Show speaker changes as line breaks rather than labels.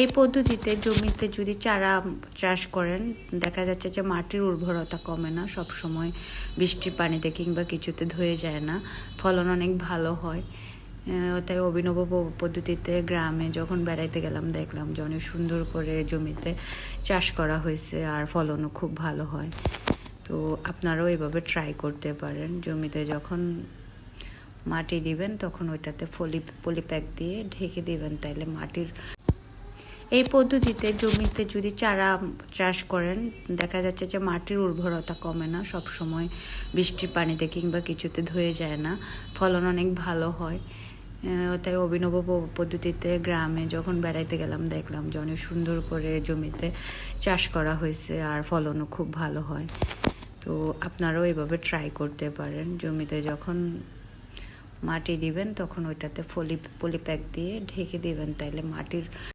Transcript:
এই পদ্ধতিতে জমিতে যদি চারা চাষ করেন দেখা যাচ্ছে যে মাটির উর্বরতা কমে না, সব সময় বৃষ্টির পানিতে কিংবা কিছুতে ধুয়ে যায় না, ফলন অনেক ভালো হয়। তাই অভিনব পদ্ধতিতে গ্রামে যখন বেড়াইতে গেলাম দেখলাম যে অনেক সুন্দর করে জমিতে চাষ করা হয়েছে আর ফলনও খুব ভালো হয়। তো আপনারাও এভাবে ট্রাই করতে পারেন। জমিতে যখন মাটি দিবেন তখন ওইটাতে পলি প্যাক দিয়ে ঢেকে দিবেন, তাইলে মাটির এই পদ্ধতিতে জমিতে যদি চারা চাষ করেন দেখা যাচ্ছে যে মাটির উর্বরতা কমে না, সব সময় বৃষ্টির পানিতে কিংবা কিছুতে ধুয়ে যায় না, ফলন অনেক ভালো হয়। তাই অভিনব পদ্ধতিতে গ্রামে যখন বেড়াইতে গেলাম দেখলাম যে অনেক সুন্দর করে জমিতে চাষ করা হয়েছে আর ফলনও খুব ভালো হয়। তো আপনারাও এভাবে ট্রাই করতে পারেন। জমিতে যখন মাটি দিবেন তখন ওইটাতে পলি প্যাক দিয়ে ঢেকে দিবেন, তাইলে মাটির